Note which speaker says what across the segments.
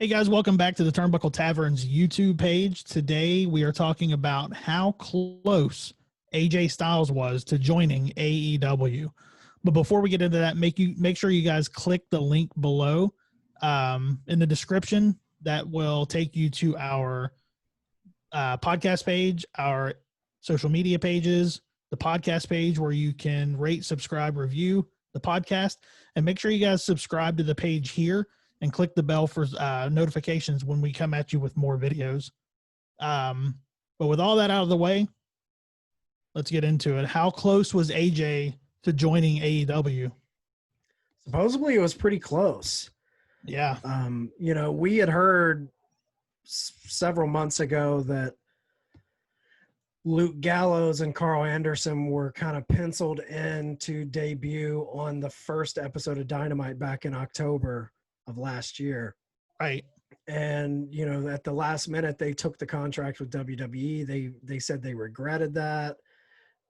Speaker 1: Hey guys, welcome back to the Turnbuckle Tavern's YouTube page. Today we are talking about how close AJ Styles was to joining AEW. But before we get into that, make sure you guys click the link below in the description. That will take you to our podcast page, our social media pages, the podcast page where you can rate, subscribe, review the podcast, and make sure you guys subscribe to the page here and click the bell for notifications when we come at you with more videos. But with all that out of the way, let's get into it. How close was AJ to joining AEW?
Speaker 2: Supposedly it was pretty close.
Speaker 1: Yeah.
Speaker 2: We had heard several months ago that Luke Gallows and Carl Anderson were kind of penciled in to debut on the first episode of Dynamite back in October of last year.
Speaker 1: Right.
Speaker 2: And, at the last minute, they took the contract with WWE. They said they regretted that.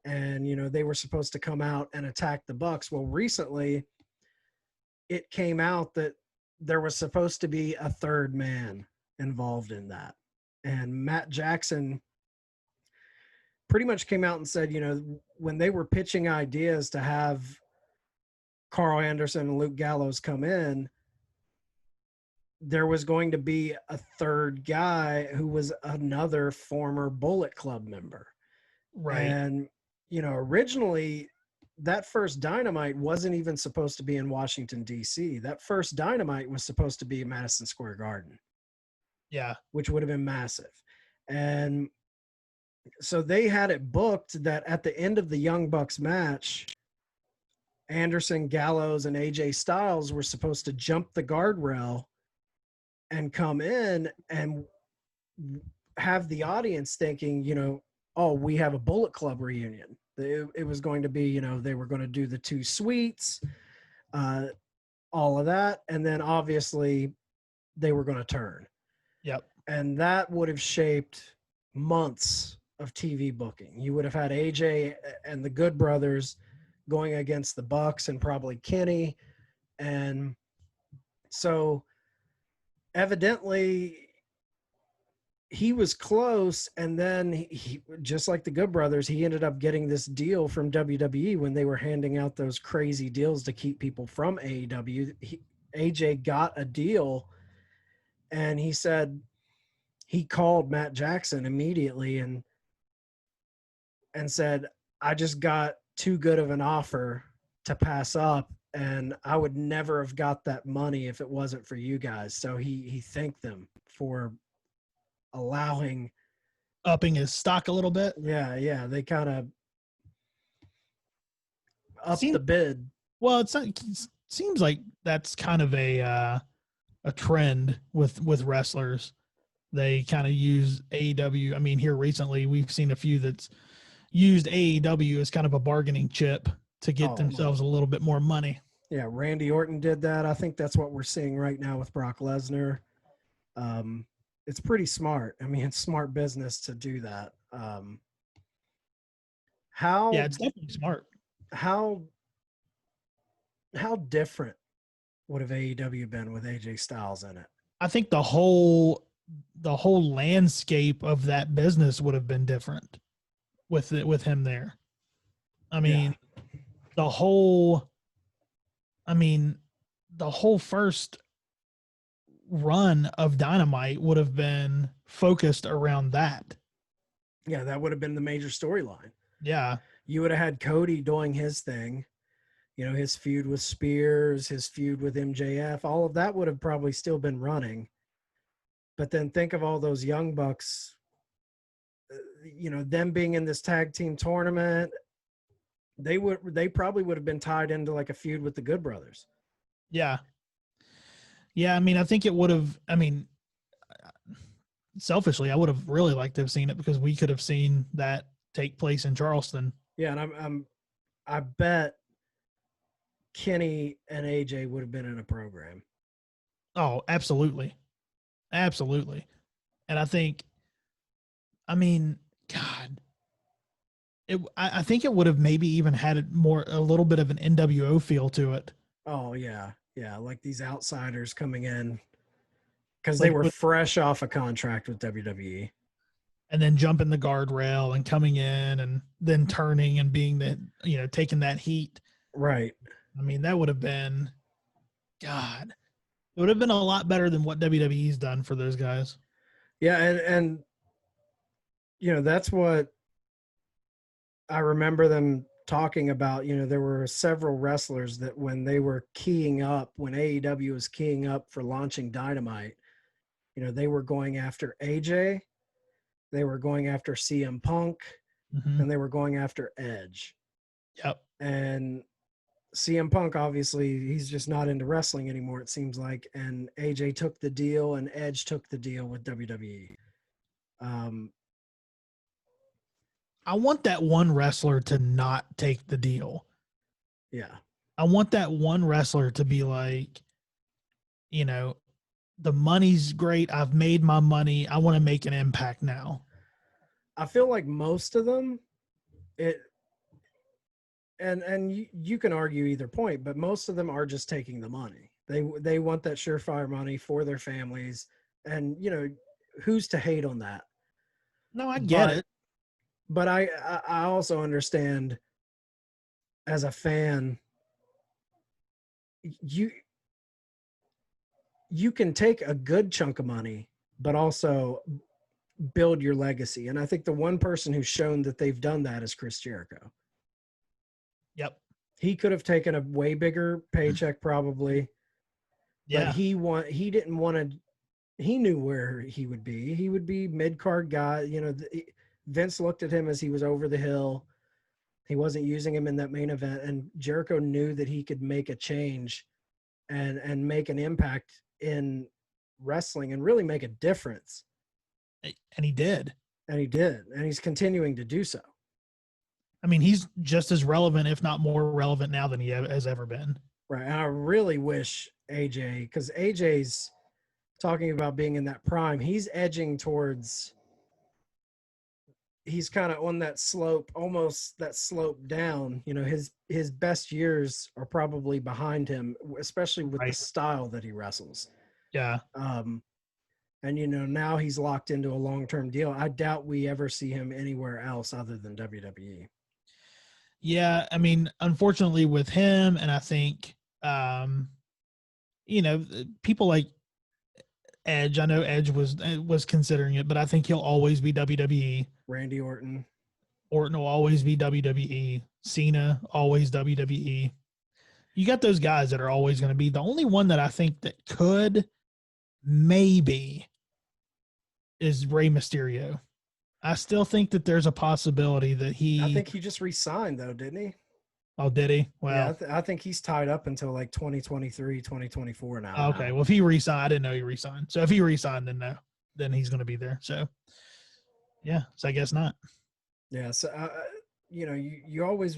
Speaker 2: And, they were supposed to come out and attack the Bucks. Well, recently it came out that there was supposed to be a third man involved in that. And Matt Jackson pretty much came out and said, when they were pitching ideas to have Carl Anderson and Luke Gallows come in, there was going to be a third guy who was another former Bullet Club member.
Speaker 1: Right.
Speaker 2: And, originally that first Dynamite wasn't even supposed to be in Washington, D.C. That first Dynamite was supposed to be in Madison Square Garden.
Speaker 1: Yeah.
Speaker 2: Which would have been massive. And so they had it booked that at the end of the Young Bucks match, Anderson, Gallows, and AJ Styles were supposed to jump the guardrail and come in and have the audience thinking, oh, we have a Bullet Club reunion. It was going to be, they were going to do the two suites, all of that. And then obviously they were going to turn.
Speaker 1: Yep.
Speaker 2: And that would have shaped months of TV booking. You would have had AJ and the Good Brothers going against the Bucks and probably Kenny. And so evidently he was close, and then he just like the Good Brothers, he ended up getting this deal from WWE when they were handing out those crazy deals to keep people from AEW. AJ got a deal, and he said he called Matt Jackson immediately and said, I just got too good of an offer to pass up, and I would never have got that money if it wasn't for you guys. So he thanked them for
Speaker 1: upping his stock a little bit.
Speaker 2: Yeah. They kind of upped the bid.
Speaker 1: Well, it seems like that's kind of a trend with wrestlers. They kind of use AEW. I mean, here recently we've seen a few that's used AEW as kind of a bargaining chip to get themselves a little bit more money.
Speaker 2: Yeah, Randy Orton did that. I think that's what we're seeing right now with Brock Lesnar. It's pretty smart. I mean, it's smart business to do that.
Speaker 1: It's definitely smart.
Speaker 2: How different would have AEW been with AJ Styles in it?
Speaker 1: I think the whole landscape of that business would have been different with him there. I mean, the whole first run of Dynamite would have been focused around that.
Speaker 2: Yeah, that would have been the major storyline.
Speaker 1: Yeah.
Speaker 2: You would have had Cody doing his thing, his feud with Spears, his feud with MJF, all of that would have probably still been running. But then think of all those Young Bucks, them being in this tag team tournament, they probably would have been tied into like a feud with the Good Brothers.
Speaker 1: Yeah. Yeah, I mean, I think it would have, selfishly, I would have really liked to have seen it because we could have seen that take place in Charleston.
Speaker 2: Yeah, and I bet Kenny and AJ would have been in a program.
Speaker 1: Oh, absolutely. Absolutely. And I think, God, I think it would have maybe even had a little bit of an NWO feel to it.
Speaker 2: Oh, yeah. Yeah, like these outsiders coming in, because they
Speaker 1: like
Speaker 2: were
Speaker 1: with,
Speaker 2: fresh off a contract with WWE.
Speaker 1: and then jumping the guardrail and coming in and then turning and being the, taking that heat.
Speaker 2: Right.
Speaker 1: I mean, that would have been, God, it would have been a lot better than what WWE's done for those guys.
Speaker 2: Yeah, and that's what I remember them talking about. There were several wrestlers that when they were keying up, when AEW was keying up for launching Dynamite, they were going after AJ, they were going after CM Punk,
Speaker 1: Mm-hmm.
Speaker 2: and they were going after Edge.
Speaker 1: Yep.
Speaker 2: And CM Punk, obviously, he's just not into wrestling anymore, it seems like. And AJ took the deal, and Edge took the deal with WWE.
Speaker 1: I want that one wrestler to not take the deal.
Speaker 2: Yeah.
Speaker 1: I want that one wrestler to be like, the money's great. I've made my money. I want to make an impact now.
Speaker 2: I feel like most of them, and you can argue either point, but most of them are just taking the money. They want that surefire money for their families, and who's to hate on that?
Speaker 1: No, I get it.
Speaker 2: But I also understand as a fan, you can take a good chunk of money, but also build your legacy. And I think the one person who's shown that they've done that is Chris Jericho.
Speaker 1: Yep.
Speaker 2: He could have taken a way bigger paycheck probably.
Speaker 1: Yeah.
Speaker 2: But he didn't want to. He knew where he would be. He would be mid-card guy. Vince looked at him as he was over the hill. He wasn't using him in that main event, and Jericho knew that he could make a change and make an impact in wrestling and really make a difference.
Speaker 1: And he did.
Speaker 2: And he did, and he's continuing to do so.
Speaker 1: I mean, he's just as relevant, if not more relevant now than he has ever been.
Speaker 2: Right. And I really wish AJ, because AJ's talking about being in that prime, he's edging towards, he's kind of on that slope, almost that slope down. His best years are probably behind him, especially with the style that he wrestles.
Speaker 1: Yeah.
Speaker 2: And now he's locked into a long-term deal. I doubt we ever see him anywhere else other than WWE.
Speaker 1: Yeah, I mean, unfortunately with him, and I think people like Edge, I know Edge was considering it, but I think he'll always be WWE.
Speaker 2: Randy Orton
Speaker 1: will always be WWE. Cena, always WWE. You got those guys that are always going to be. The only one that I think that could maybe is Rey Mysterio. I still think that there's a possibility that
Speaker 2: I think he just re-signed, though, didn't he?
Speaker 1: Oh, did he? Well,
Speaker 2: yeah, I think he's tied up until like 2023, 2024 now.
Speaker 1: Okay, well, if he re-signed, I didn't know he re-signed. So if he re-signed, then no, then he's going to be there. So, yeah, so I guess not.
Speaker 2: Yeah, so you always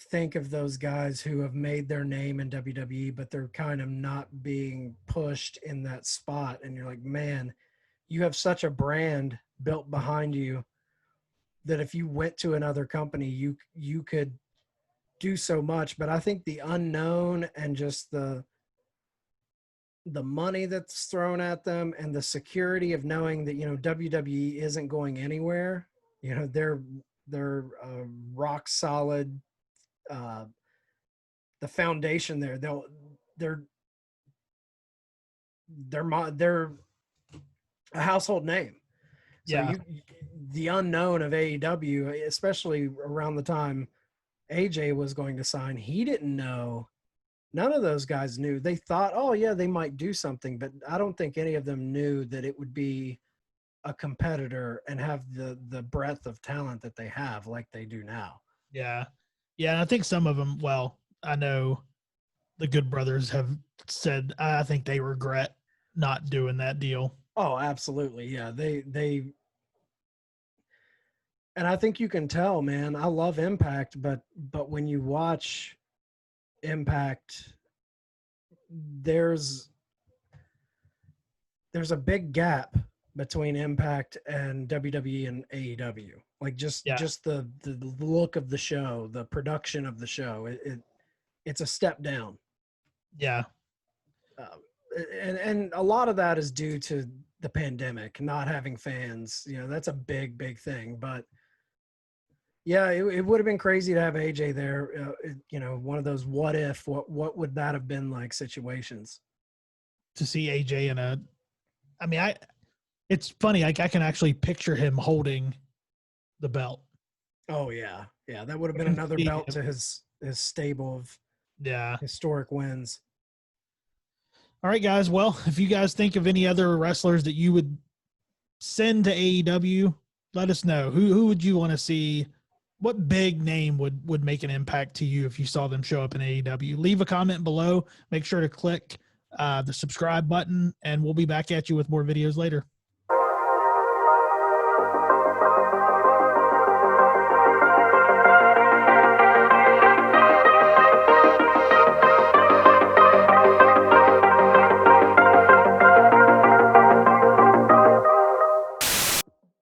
Speaker 2: think of those guys who have made their name in WWE, but they're kind of not being pushed in that spot, and you're like, man, you have such a brand built behind you that if you went to another company, you could do so much. But I think the unknown and just the money that's thrown at them and the security of knowing that WWE isn't going anywhere, they're rock solid, the foundation there, they're a household name. So
Speaker 1: Yeah.
Speaker 2: The unknown of AEW, especially around the time AJ was going to sign, he didn't know. None of those guys knew. They thought, oh yeah, they might do something, but I don't think any of them knew that it would be a competitor and have the breadth of talent that they have like they do now.
Speaker 1: Yeah. Yeah, and I think some of them, well, I know the Good Brothers have said I think they regret not doing that deal.
Speaker 2: Oh, absolutely. Yeah. They and I think you can tell, man, I love Impact, but when you watch Impact, there's a big gap between Impact and WWE and AEW. Like just the look of the show, the production of the show, it's a step down.
Speaker 1: Yeah.
Speaker 2: and a lot of that is due to the pandemic, not having fans. You know, that's a big thing. But yeah, it would have been crazy to have AJ there. You know, one of those what would that have been like situations.
Speaker 1: To see AJ in a, I mean, it's funny. I can actually picture him holding the belt.
Speaker 2: Oh yeah, yeah, that would have been another belt to his stable of historic wins.
Speaker 1: All right, guys. Well, if you guys think of any other wrestlers that you would send to AEW, let us know. Who would you want to see? What big name would make an impact to you if you saw them show up in AEW? Leave a comment below. Make sure to click the subscribe button, and we'll be back at you with more videos later.